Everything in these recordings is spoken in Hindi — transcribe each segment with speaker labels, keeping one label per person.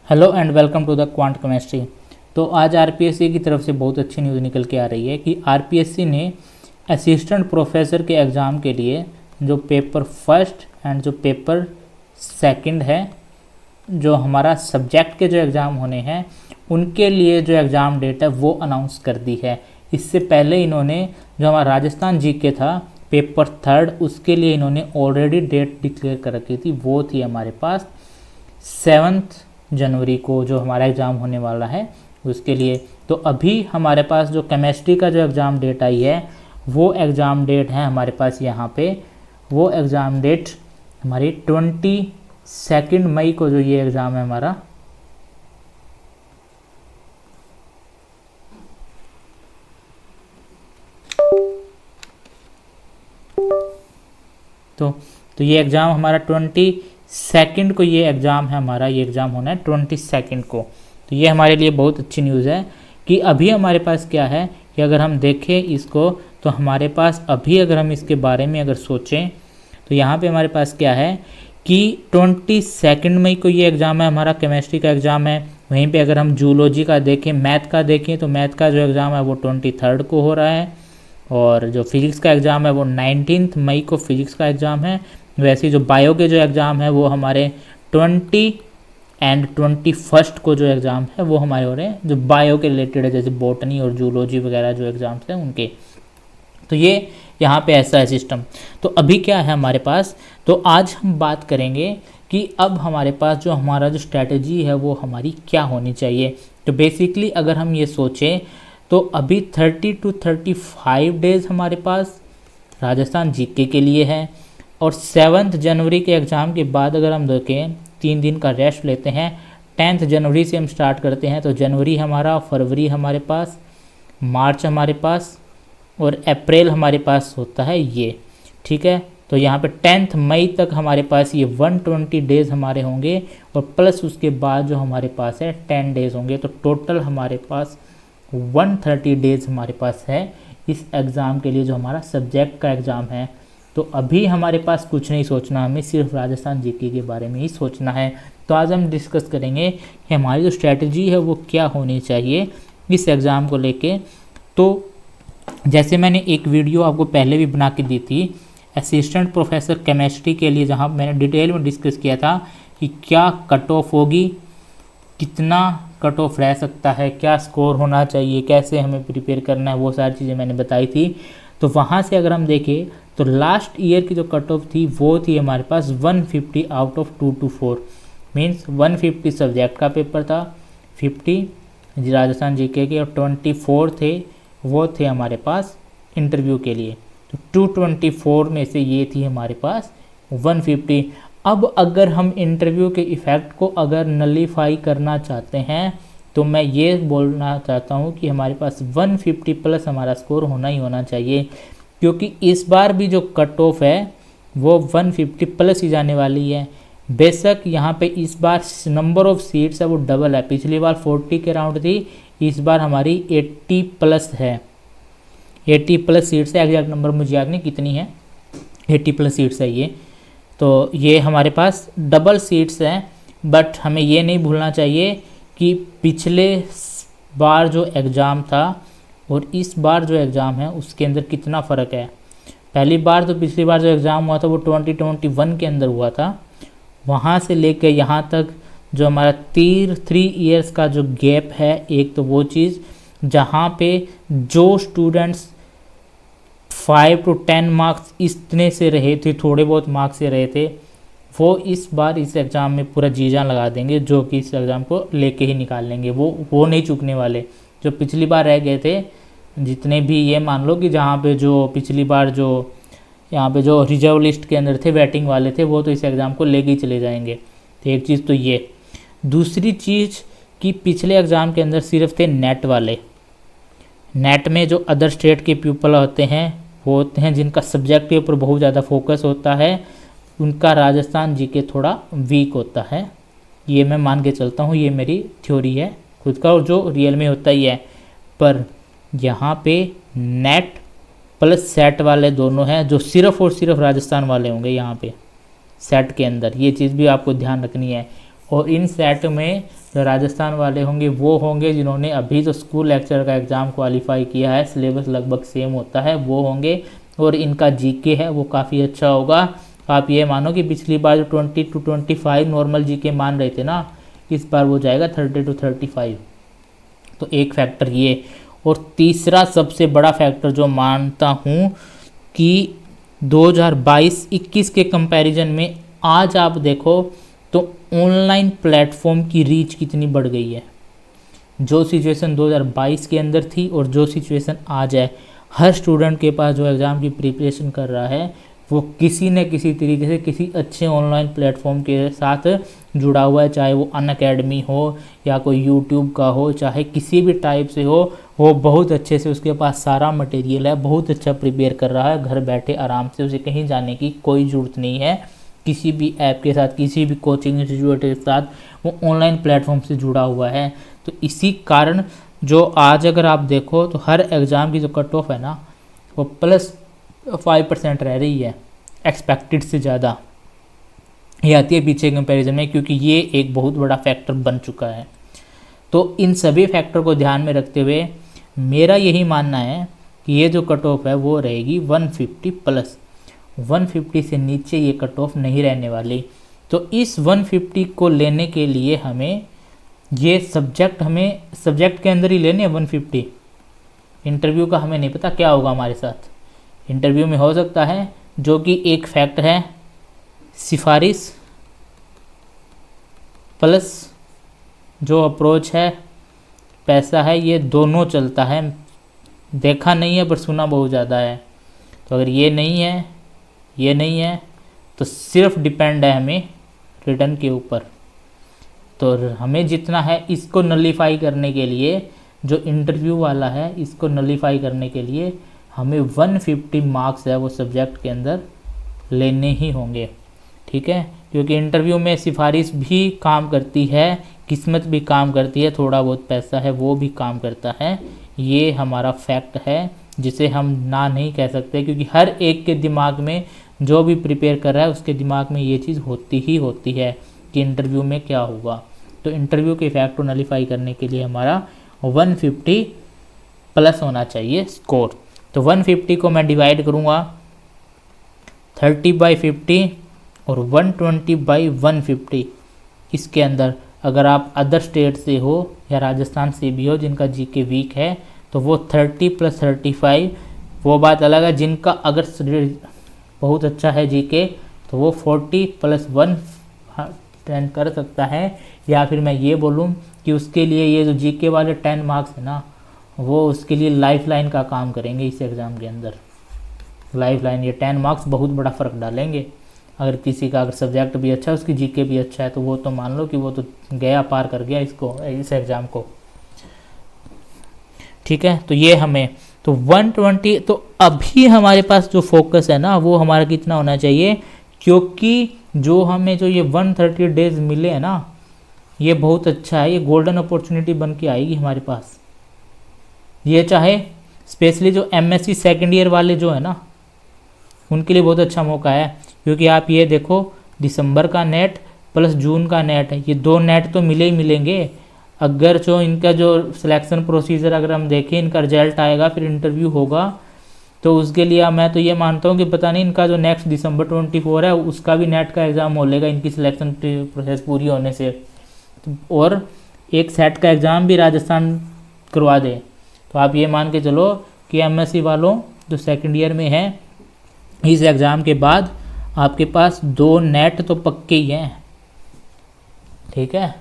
Speaker 1: Hello and welcome to the quant chemistry. तो आज आरपीएससी की तरफ से बहुत अच्छी न्यूज़ निकल के आ रही है कि आरपीएससी ने असिस्टेंट प्रोफेसर के एग्ज़ाम के लिए जो पेपर फर्स्ट एंड जो पेपर सेकंड है, जो हमारा सब्जेक्ट के जो एग्ज़ाम होने हैं उनके लिए जो एग्ज़ाम डेट है वो अनाउंस कर दी है। इससे पहले इन्होंने जो हमारा राजस्थान जीके था पेपर थर्ड, उसके लिए इन्होंने ऑलरेडी डेट डिक्लेयर कर रखी थी। वो थी हमारे पास 7 जनवरी को जो हमारा एग्ज़ाम होने वाला है उसके लिए। तो अभी हमारे पास जो केमिस्ट्री का जो एग्ज़ाम डेट आई है वो एग्ज़ाम डेट है हमारे पास यहाँ पे, वो एग्ज़ाम डेट हमारी 22 मई को जो ये एग्ज़ाम है हमारा, तो ये एग्ज़ाम हमारा 22 को ये एग्ज़ाम है हमारा, ये एग्ज़ाम होना है 22 को। तो ये हमारे लिए बहुत अच्छी न्यूज़ है कि अभी हमारे पास क्या है कि अगर हम देखें इसको तो हमारे पास अभी अगर हम इसके बारे में अगर सोचें तो यहाँ पे हमारे पास क्या है कि 22 मई को ये एग्ज़ाम है हमारा, केमिस्ट्री का एग्ज़ाम है। वहीं पे अगर हम जूलॉजी का देखें, मैथ का देखें तो मैथ का जो एग्ज़ाम है वो 23 को हो रहा है, और जो फिज़िक्स का एग्ज़ाम है वो 19 मई को फिज़िक्स का एग्ज़ाम है। वैसे जो बायो के जो एग्ज़ाम है वो हमारे 20 एंड 21 को जो एग्ज़ाम है वो हमारे हो रहे हैं, जो बायो के रिलेटेड है, जैसे बॉटनी और जूलॉजी वगैरह जो एग्ज़ाम्स हैं उनके। तो ये यहाँ पे ऐसा है सिस्टम। तो अभी क्या है हमारे पास, तो आज हम बात करेंगे कि अब हमारे पास जो हमारा जो स्ट्रैटेजी है वो हमारी क्या होनी चाहिए। तो बेसिकली अगर हम ये सोचें तो अभी 30 to 35 डेज़ हमारे पास राजस्थान जीके के लिए है, और 7 जनवरी के एग्ज़ाम के बाद अगर हम देखें 3 दिन का रेस्ट लेते हैं, 10 जनवरी से हम स्टार्ट करते हैं। तो जनवरी हमारा, फरवरी हमारे पास, मार्च हमारे पास और अप्रैल हमारे पास होता है ये, ठीक है। तो यहाँ पे 10 मई तक हमारे पास ये 120 डेज़ हमारे होंगे, और प्लस उसके बाद जो हमारे पास है 10 डेज़ होंगे। तो टोटल हमारे पास 130 डेज़ हमारे पास है इस एग्ज़ाम के लिए, जो हमारा सब्जेक्ट का एग्ज़ाम है। तो अभी हमारे पास कुछ नहीं सोचना, हमें सिर्फ राजस्थान जीके के बारे में ही सोचना है। तो आज हम डिस्कस करेंगे कि हमारी जो स्ट्रैटेजी है वो क्या होनी चाहिए इस एग्ज़ाम को लेके। तो जैसे मैंने एक वीडियो आपको पहले भी बना के दी थी असिस्टेंट प्रोफेसर केमिस्ट्री के लिए, जहाँ मैंने डिटेल में डिस्कस किया था कि क्या कट ऑफ होगी, कितना कट ऑफ रह सकता है, क्या स्कोर होना चाहिए, कैसे हमें प्रिपेयर करना है, वो सारी चीज़ें मैंने बताई थी। तो वहाँ से अगर हम देखें तो लास्ट ईयर की जो कट ऑफ थी वो थी हमारे पास 150 आउट ऑफ 224, मीन्स 150 सब्जेक्ट का पेपर था, 50 राजस्थान जीके के, और 24 थे वो थे हमारे पास इंटरव्यू के लिए। तो 224 में से ये थी हमारे पास 150। अब अगर हम इंटरव्यू के इफ़ेक्ट को अगर नलीफाई करना चाहते हैं तो मैं ये बोलना चाहता हूँ कि हमारे पास 150 प्लस हमारा स्कोर होना ही होना चाहिए, क्योंकि इस बार भी जो कट ऑफ है वो 150 प्लस ही जाने वाली है। बेशक यहाँ पे इस बार नंबर ऑफ सीट्स है वो डबल है, पिछली बार 40 के राउंड थी, इस बार हमारी 80 प्लस है, 80 प्लस सीट्स है। एग्जैक्ट नंबर मुझे याद नहीं कितनी है, 80 प्लस सीट्स है ये। तो ये हमारे पास डबल सीट्स हैं, बट हमें ये नहीं भूलना चाहिए कि पिछले बार जो एग्ज़ाम था और इस बार जो एग्ज़ाम है उसके अंदर कितना फ़र्क है। पिछली बार जो एग्ज़ाम हुआ था वो 2021 के अंदर हुआ था, वहाँ से लेकर यहाँ तक जो हमारा 3 ईयर्स का जो गैप है, एक तो वो चीज़ जहाँ पे जो स्टूडेंट्स 5 to 10 मार्क्स इतने से रहे थे, थोड़े बहुत मार्क्स से रहे थे, वो इस बार इस एग्ज़ाम में पूरा जी जान लगा देंगे, जो कि इस एग्ज़ाम को लेके ही निकाल लेंगे, वो नहीं चूकने वाले। जो पिछली बार रह गए थे जितने भी, ये मान लो कि जहाँ पे जो पिछली बार जो यहाँ पे जो रिजर्व लिस्ट के अंदर थे, वेटिंग वाले थे, वो तो इस एग्ज़ाम को लेके ही चले जाएंगे। तो एक चीज़ तो ये। दूसरी चीज़ कि पिछले एग्ज़ाम के अंदर सिर्फ थे नेट वाले। नेट में जो अदर स्टेट के पीपल होते हैं वो होते हैं जिनका सब्जेक्ट के ऊपर बहुत ज़्यादा फोकस होता है, उनका राजस्थान जीके थोड़ा वीक होता है। ये मैं मान के चलता हूँ, ये मेरी थ्योरी है खुद का, और जो रियल में होता ही है। पर यहाँ पे नेट प्लस सेट वाले दोनों हैं, जो सिर्फ और सिर्फ राजस्थान वाले होंगे यहाँ पे सेट के अंदर, ये चीज़ भी आपको ध्यान रखनी है। और इन सेट में जो राजस्थान वाले होंगे वो होंगे जिन्होंने अभी तो स्कूल लेक्चर का एग्ज़ाम क्वालिफाई किया है, सिलेबस लगभग सेम होता है, वो होंगे। और इनका जीके है वो काफ़ी अच्छा होगा। आप ये मानो कि पिछली बार जो 20 to 25 नॉर्मल जीके मान रहे थे ना, इस बार वो जाएगा 30 to 35। तो एक फैक्टर ये। और तीसरा सबसे बड़ा फैक्टर जो मानता हूँ कि 2022-21 के कंपैरिजन में आज आप देखो तो ऑनलाइन प्लेटफॉर्म की रीच कितनी बढ़ गई है। जो सिचुएशन 2022 के अंदर थी और जो सिचुएशन आज है, हर स्टूडेंट के पास जो एग्ज़ाम की प्रिपरेशन कर रहा है वो किसी न किसी तरीके से किसी अच्छे ऑनलाइन प्लेटफॉर्म के साथ जुड़ा हुआ है, चाहे वो अनअकैडमी हो या कोई यूट्यूब का हो, चाहे किसी भी टाइप से हो, वो बहुत अच्छे से उसके पास सारा मटेरियल है, बहुत अच्छा प्रिपेयर कर रहा है घर बैठे आराम से। उसे कहीं जाने की कोई ज़रूरत नहीं है, किसी भी ऐप के साथ, किसी भी कोचिंग इंस्टीट्यूट के साथ वो ऑनलाइन प्लेटफॉर्म से जुड़ा हुआ है। तो इसी कारण जो आज अगर आप देखो तो हर एग्ज़ाम की जो कट ऑफ है ना वो +5% रह रही है, एक्सपेक्टेड से ज़्यादा ये आती है पीछे कंपैरिजन में, क्योंकि ये एक बहुत बड़ा फैक्टर बन चुका है। तो इन सभी फैक्टर को ध्यान में रखते हुए मेरा यही मानना है कि ये जो कट ऑफ है वो रहेगी 150+। 150 से नीचे ये कट ऑफ नहीं रहने वाली। तो इस 150 को लेने के लिए हमें ये सब्जेक्ट के अंदर ही लेने 150। इंटरव्यू का हमें नहीं पता क्या होगा हमारे साथ। इंटरव्यू में हो सकता है जो कि एक फैक्ट है, सिफारिश प्लस जो अप्रोच है, पैसा है, ये दोनों चलता है। देखा नहीं है पर सुना बहुत ज़्यादा है। तो अगर ये नहीं है तो सिर्फ डिपेंड है हमें रिटर्न के ऊपर। तो हमें जितना है इसको नलीफाई करने के लिए, जो इंटरव्यू वाला है इसको नलीफाई करने के लिए हमें 150 मार्क्स है वो सब्जेक्ट के अंदर लेने ही होंगे। ठीक है, क्योंकि इंटरव्यू में सिफारिश भी काम करती है, किस्मत भी काम करती है, थोड़ा बहुत पैसा है वो भी काम करता है। ये हमारा फैक्ट है जिसे हम ना नहीं कह सकते, क्योंकि हर एक के दिमाग में, जो भी प्रिपेयर कर रहा है उसके दिमाग में ये चीज़ होती ही होती है कि इंटरव्यू में क्या होगा। तो इंटरव्यू के फैक्ट को नलीफाई करने के लिए हमारा 150+ होना चाहिए स्कोर। तो 150 को मैं डिवाइड करूँगा 30/50 और 120/150। इसके अंदर अगर आप अदर स्टेट से हो या राजस्थान से भी हो जिनका जीके वीक है तो वो 30 + 35 वो बात अलग है। जिनका अगर बहुत अच्छा है जीके तो वो 40 + 1 10 कर सकता है। या फिर मैं ये बोलूँ कि उसके लिए ये जो जीके वाले 10 मार्क्स है ना, वो उसके लिए लाइफ लाइन का काम करेंगे इस एग्ज़ाम के अंदर। लाइफ लाइन, ये 10 मार्क्स बहुत बड़ा फ़र्क डालेंगे। अगर किसी का अगर सब्जेक्ट भी अच्छा है, उसकी जीके भी अच्छा है, तो वो तो मान लो कि वो तो गया पार कर गया इस एग्ज़ाम को। ठीक है, तो ये हमें तो 120। तो अभी हमारे पास जो फोकस है ना वो हमारा कितना होना चाहिए, क्योंकि जो हमें जो ये 130 डेज मिले हैं ना, ये बहुत अच्छा है, ये गोल्डन अपॉर्चुनिटी बन के आएगी हमारे पास। ये चाहे स्पेशली जो एमएससी सेकेंड ईयर वाले जो है ना, उनके लिए बहुत अच्छा मौका है। क्योंकि आप ये देखो, दिसंबर का नेट प्लस जून का नेट है, ये 2 नेट तो मिले ही मिलेंगे। अगर जो इनका जो सिलेक्शन प्रोसीजर अगर हम देखें, इनका रिजल्ट आएगा फिर इंटरव्यू होगा, तो उसके लिए मैं तो ये मानता हूँ कि पता नहीं इनका जो नेक्स्ट दिसंबर 24 है उसका भी नेट का एग्ज़ाम हो लेगा इनकी सिलेक्शन प्रोसेस पूरी होने से। और एक सेट का एग्ज़ाम भी राजस्थान करवा दे, तो आप ये मान के चलो कि एमएससी वालों जो सेकेंड ईयर में हैं, इस एग्ज़ाम के बाद आपके पास 2 नेट तो पक्के ही हैं। ठीक है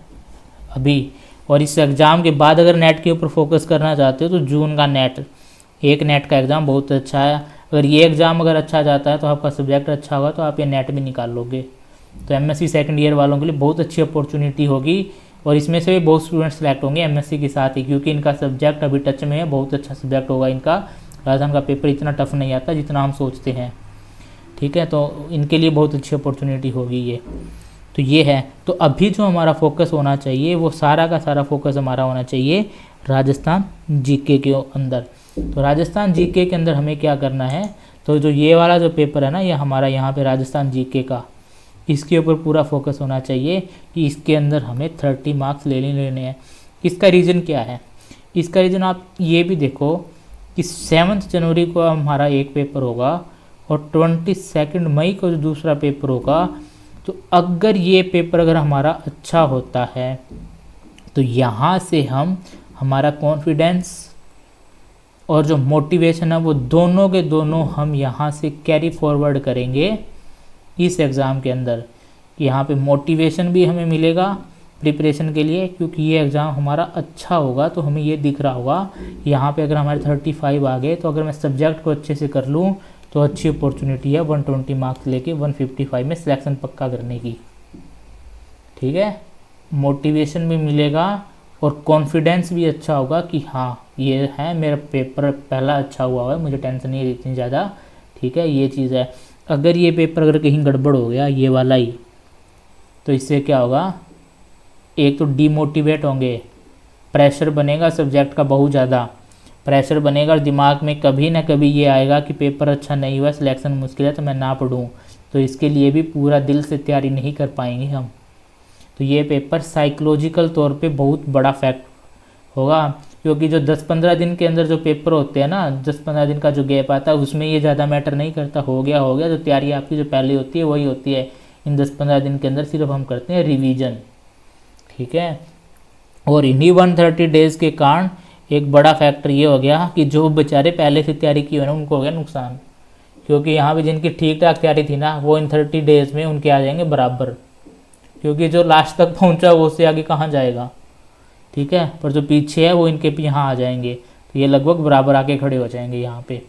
Speaker 1: अभी, और इस एग्ज़ाम के बाद अगर नेट के ऊपर फोकस करना चाहते हो तो जून का नेट, एक नेट का एग्ज़ाम बहुत अच्छा है। अगर ये एग्ज़ाम अगर अच्छा जाता है तो आपका सब्जेक्ट अच्छा होगा तो आप ये नेट भी निकाल लोगे। तो एमएससी सेकंड ईयर वालों के लिए बहुत अच्छी अपॉर्चुनिटी होगी, और इसमें से भी बहुत स्टूडेंट सेलेक्ट होंगे एमएससी के साथ ही, क्योंकि इनका सब्जेक्ट अभी टच में है, बहुत अच्छा सब्जेक्ट होगा इनका। राजस्थान का पेपर इतना टफ नहीं आता जितना हम सोचते हैं। ठीक है, तो इनके लिए बहुत अच्छी अपॉर्चुनिटी होगी ये। तो ये है, तो अभी जो हमारा फोकस होना चाहिए वो सारा का सारा फोकस हमारा होना चाहिए राजस्थान जीके के अंदर। तो राजस्थान जीके के अंदर हमें क्या करना है, तो जो ये वाला जो पेपर है ना, ये हमारा यहाँ पे राजस्थान जीके का, इसके ऊपर पूरा फोकस होना चाहिए कि इसके अंदर हमें 30 मार्क्स लेने हैं। इसका रीज़न क्या है? इसका रीज़न आप ये भी देखो कि 7 जनवरी को हमारा एक पेपर होगा और 22 मई को जो दूसरा पेपर होगा। तो अगर ये पेपर अगर हमारा अच्छा होता है तो यहाँ से हम हमारा कॉन्फिडेंस और जो मोटिवेशन है वो दोनों के दोनों हम यहाँ से कैरी फॉरवर्ड करेंगे इस एग्ज़ाम के अंदर। यहाँ पे मोटिवेशन भी हमें मिलेगा प्रिपरेशन के लिए, क्योंकि ये एग्ज़ाम हमारा अच्छा होगा तो हमें ये दिख रहा होगा यहाँ पे अगर हमारे 35 आ गए तो अगर मैं सब्जेक्ट को अच्छे से कर लूँ तो अच्छी अपॉर्चुनिटी है 120 मार्क्स लेके 155 में सिलेक्शन पक्का करने की। ठीक है, मोटिवेशन भी मिलेगा और कॉन्फिडेंस भी अच्छा होगा कि हाँ ये है मेरा पेपर पहला अच्छा हुआ है, मुझे टेंशन नहीं है इतनी ज़्यादा। ठीक है, ये चीज़ है। अगर ये पेपर अगर कहीं गड़बड़ हो गया ये वाला ही, तो इससे क्या होगा, एक तो डीमोटिवेट होंगे, प्रेशर बनेगा सब्जेक्ट का, बहुत ज़्यादा प्रेशर बनेगा और दिमाग में कभी ना कभी ये आएगा कि पेपर अच्छा नहीं हुआ, सिलेक्शन मुश्किल है तो मैं ना पढ़ूँ। तो इसके लिए भी पूरा दिल से तैयारी नहीं कर पाएंगे हम। तो ये पेपर साइकोलॉजिकल तौर पे बहुत बड़ा फैक्ट होगा, क्योंकि जो 10-15 दिन के अंदर जो पेपर होते हैं ना, 10-15 दिन का जो गैप आता है उसमें ये ज़्यादा मैटर नहीं करता, हो गया जो तैयारी आपकी जो पहले होती है वही होती है। इन 10-15 दिन के अंदर सिर्फ हम करते हैं रिवीजन। ठीक है, और इन्हीं 130 डेज़ के कारण एक बड़ा फैक्टर ये हो गया कि जो बेचारे पहले से तैयारी की हुई ना उनको हो गया नुकसान, क्योंकि यहाँ पे जिनकी ठीक ठाक तैयारी थी ना वो इन 30 डेज़ में उनके आ जाएंगे बराबर, क्योंकि जो लास्ट तक पहुँचा वो उससे आगे कहाँ जाएगा। ठीक है, पर जो पीछे है वो इनके भी यहाँ आ जाएंगे, तो ये लगभग बराबर आके खड़े हो जाएंगे यहाँ पे।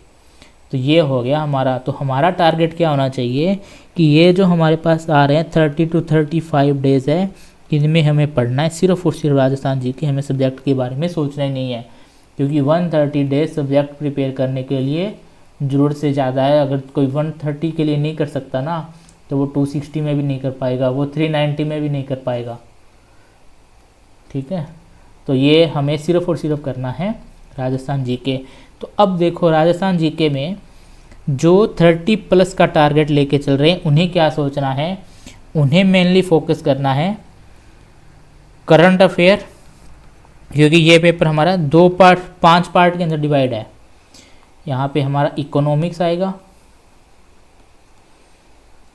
Speaker 1: तो ये हो गया हमारा। तो हमारा टारगेट क्या होना चाहिए कि ये जो हमारे पास आ रहे हैं 30 to 35 डेज़ है, इनमें हमें पढ़ना है सिर्फ और सिर्फ राजस्थान जी के, हमें सब्जेक्ट के बारे में सोचना ही नहीं है, क्योंकि 130 डेज सब्जेक्ट प्रिपेयर करने के लिए ज़रूरत से ज़्यादा है। अगर कोई 130 के लिए नहीं कर सकता ना तो वो 260 में भी नहीं कर पाएगा, वो 390 में भी नहीं कर पाएगा। ठीक है, तो ये हमें सिर्फ और सिर्फ करना है राजस्थान जीके। तो अब देखो राजस्थान जीके में जो 30+ का टारगेट लेके चल रहे हैं उन्हें क्या सोचना है, उन्हें मेनली फोकस करना है करंट अफेयर, क्योंकि ये पेपर हमारा 5 पार्ट के अंदर डिवाइड है। यहाँ पे हमारा इकोनॉमिक्स आएगा,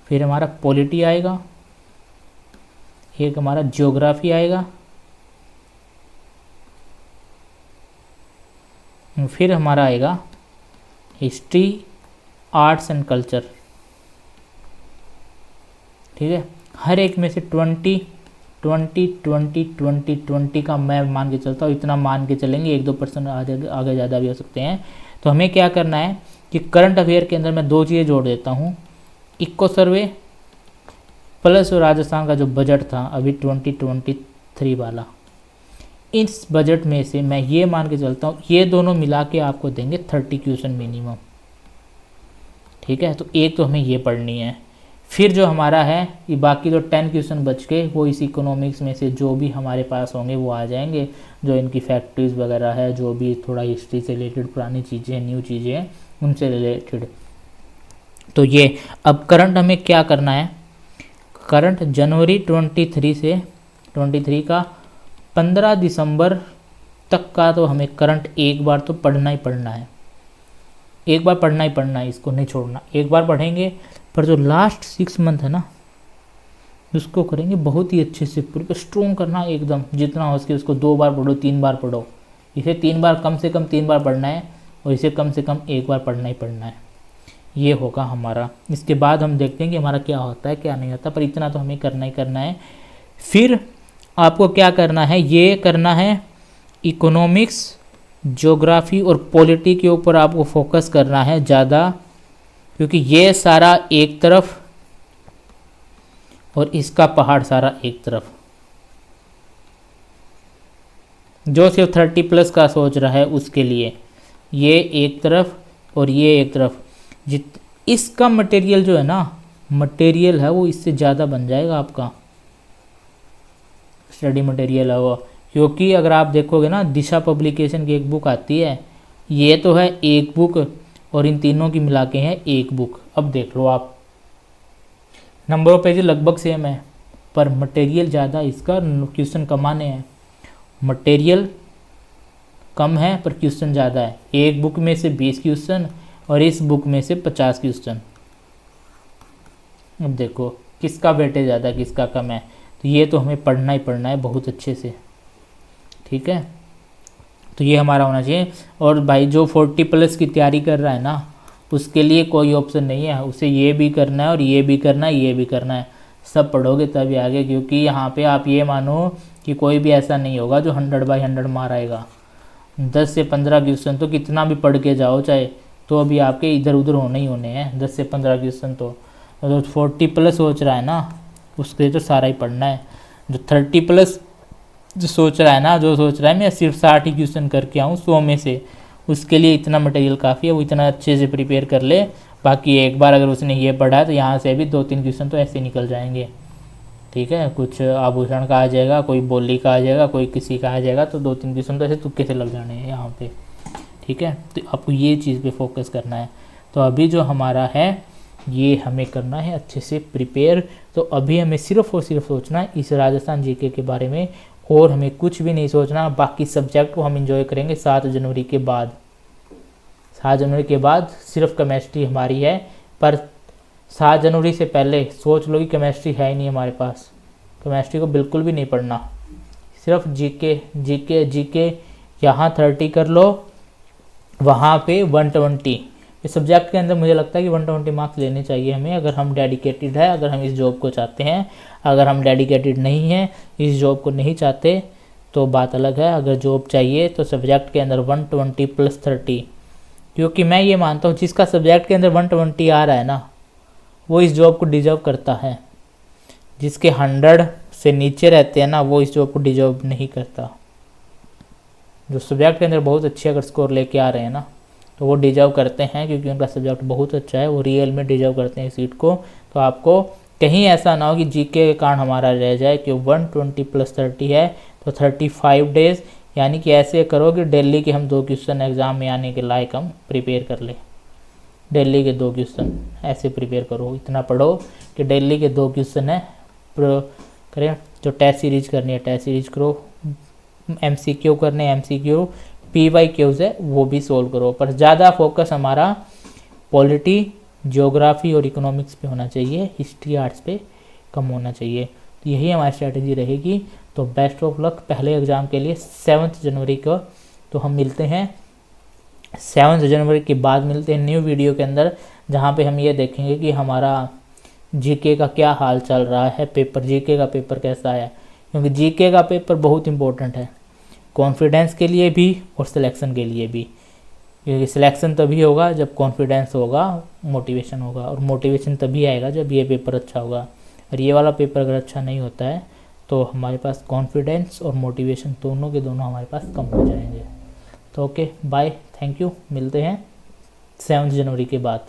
Speaker 1: फिर हमारा पॉलिटी आएगा, एक हमारा ज्योग्राफी आएगा, फिर हमारा आएगा हिस्ट्री, आर्ट्स एंड कल्चर। ठीक है, हर एक में से 20 का मैं मान के चलता हूँ, इतना मान के चलेंगे, 1-2% आगे ज़्यादा भी हो सकते हैं। तो हमें क्या करना है कि करंट अफेयर के अंदर मैं 2 चीज़ें जोड़ देता हूँ, इको सर्वे प्लस राजस्थान का जो बजट था अभी 2023 वाला, इस बजट में से मैं ये मान के चलता हूँ ये दोनों मिला के आपको देंगे 30 क्वेश्चन मिनिमम। ठीक है, तो एक तो हमें ये पढ़नी है, फिर जो हमारा है ये बाकी जो 10 क्वेश्चन बच के वो इस इकोनॉमिक्स में से जो भी हमारे पास होंगे वो आ जाएंगे, जो इनकी फैक्ट्रीज वगैरह है, जो भी थोड़ा हिस्ट्री से रिलेटेड पुरानी चीज़ें न्यू चीज़ें हैं उनसे रिलेटेड। तो ये अब करंट हमें क्या करना है, करंट जनवरी 23 का 15 दिसंबर तक का तो हमें करंट एक बार तो पढ़ना ही पढ़ना है, एक बार पढ़ना ही पढ़ना है, इसको नहीं छोड़ना। एक बार पढ़ेंगे पर जो लास्ट 6 मंथ है ना उसको करेंगे बहुत ही अच्छे से, पूरे स्ट्रॉन्ग करना एकदम, जितना हो सके उसको 2 बार पढ़ो 3 बार पढ़ो। इसे 3 बार कम से कम 3 बार पढ़ना है और इसे कम से कम 1 बार पढ़ना ही पढ़ना है। ये होगा हमारा। इसके बाद हम देखते हैं कि हमारा क्या होता है क्या नहीं होता, पर इतना तो हमें करना ही करना है। फिर आपको क्या करना है, ये करना है इकोनॉमिक्स, ज्योग्राफी और पॉलिटी के ऊपर आपको फोकस करना है ज़्यादा, क्योंकि ये सारा एक तरफ और इसका पहाड़ सारा एक तरफ। जो सिर्फ 30+ का सोच रहा है उसके लिए ये एक तरफ और ये एक तरफ। इसका मटेरियल जो है ना, मटेरियल है वो इससे ज़्यादा बन जाएगा आपका, स्टडी मटेरियल है वो। क्योंकि अगर आप देखोगे ना, दिशा पब्लिकेशन की एक बुक आती है, ये तो है एक बुक और इन तीनों की मिला के है एक बुक। अब देख लो आप, नंबर ऑफ पेज लगभग सेम है, पर मटेरियल ज़्यादा, इसका क्वेश्चन कम आने हैं। मटेरियल कम है पर क्वेश्चन ज़्यादा है। एक बुक में से 20 क्वेश्चन और इस बुक में से 50 क्वेश्चन। अब देखो किसका वेटेज ज़्यादा किसका कम है, तो ये तो हमें पढ़ना ही पढ़ना है बहुत अच्छे से, ठीक है। तो ये हमारा होना चाहिए। और भाई जो 40+ की तैयारी कर रहा है ना, उसके लिए कोई ऑप्शन नहीं है, उसे ये भी करना है और ये भी करना है, ये भी करना है। सब पढ़ोगे तभी आगे, क्योंकि यहाँ पे आप ये मानो कि कोई भी ऐसा नहीं होगा जो 100/100 मार आएगा। 10 से 15 क्वेश्चन तो कितना भी पढ़ के जाओ चाहे, तो अभी आपके इधर उधर होने ही होने हैं 10 से 15 क्वेश्चन। तो 40+ सोच रहा है ना, उसके लिए तो सारा ही पढ़ना है। जो 30+ जो सोच रहा है ना, जो सोच रहा है मैं सिर्फ 60 ही क्वेश्चन करके आऊँ 100 में से, उसके लिए इतना मटेरियल काफ़ी है, वो इतना अच्छे से प्रिपेयर कर ले। बाकी एक बार अगर उसने ये पढ़ा तो यहाँ से भी 2-3 क्वेश्चन तो ऐसे निकल जाएंगे, ठीक है। कुछ आभूषण का आ जाएगा, कोई बोली का आ जाएगा, कोई किसी का आ जाएगा, तो 2-3 क्वेश्चन तो ऐसे तुक्के से लग जाने हैं यहाँ पे, ठीक है। तो आपको ये चीज़ पे फोकस करना है। तो अभी जो हमारा है ये हमें करना है अच्छे से प्रिपेयर। तो अभी हमें सिर्फ और सिर्फ सोचना है इस राजस्थान जीके के बारे में, और हमें कुछ भी नहीं सोचना। बाकी सब्जेक्ट को हम इंजॉय करेंगे 7 जनवरी के बाद। 7 जनवरी के बाद सिर्फ केमिस्ट्री हमारी है, पर 7 जनवरी से पहले सोच लो कि केमिस्ट्री है ही नहीं हमारे पास। केमिस्ट्री को बिल्कुल भी नहीं पढ़ना, सिर्फ जीके जीके जीके। यहाँ 30 कर लो, वहाँ पे 120। इस सब्जेक्ट के अंदर मुझे लगता है कि 120 मार्क्स लेने चाहिए हमें, अगर हम डेडिकेटेड है, अगर हम इस जॉब को चाहते हैं। अगर हम डेडिकेटेड नहीं हैं, इस जॉब को नहीं चाहते, तो बात अलग है। अगर जॉब चाहिए तो सब्जेक्ट के अंदर 120 + 30, क्योंकि मैं ये मानता हूँ जिसका सब्जेक्ट के अंदर 120 आ रहा है ना, वो इस जॉब को डिजर्व करता है। जिसके 100 से नीचे रहते हैं ना, वो इस जॉब को डिजर्व नहीं करता। जो सब्जेक्ट के अंदर बहुत अच्छे अगर स्कोर लेके आ रहे हैं ना, तो वो डिजर्व करते हैं, क्योंकि उनका सब्जेक्ट बहुत अच्छा है, वो रियल में डिजर्व करते हैं सीट को। तो आपको कहीं ऐसा ना हो कि जीके के कारण हमारा रह जाए कि 120 + 30 है तो 35 डेज, यानी कि ऐसे करो कि दिल्ली के हम 2 क्वेश्चन एग्ज़ाम में आने के लायक हम प्रिपेयर कर ले। दिल्ली के 2 क्वेश्चन ऐसे प्रिपेयर करो, इतना पढ़ो कि दिल्ली के 2 क्वेश्चन है करें। जो टेस्ट सीरीज करनी है टेस्ट सीरीज करो, MCQ करने MCQ, PYQs है वो भी सोल्व करो। पर ज़्यादा फोकस हमारा पॉलिटी, ज्योग्राफी और इकोनॉमिक्स पे होना चाहिए, हिस्ट्री आर्ट्स पे कम होना चाहिए। तो यही हमारी स्ट्रैटेजी रहेगी। तो बेस्ट ऑफ लक पहले एग्ज़ाम के लिए 7 जनवरी को। तो हम मिलते हैं 7 जनवरी के बाद, मिलते हैं न्यू वीडियो के अंदर, जहाँ पे हम ये देखेंगे कि हमारा जीके का क्या हाल चल रहा है, पेपर जीके का पेपर कैसा है। क्योंकि जीके का पेपर बहुत इंपॉर्टेंट है, कॉन्फिडेंस के लिए भी और सिलेक्शन के लिए भी। क्योंकि सिलेक्शन तभी होगा जब कॉन्फिडेंस होगा, मोटिवेशन होगा, और मोटिवेशन तभी आएगा जब ये पेपर अच्छा होगा। और ये वाला पेपर अगर अच्छा नहीं होता है तो हमारे पास कॉन्फिडेंस और मोटिवेशन दोनों के दोनों हमारे पास कम हो जाएंगे। तो ओके बाय, थैंक यू, मिलते हैं 7 जनवरी के बाद।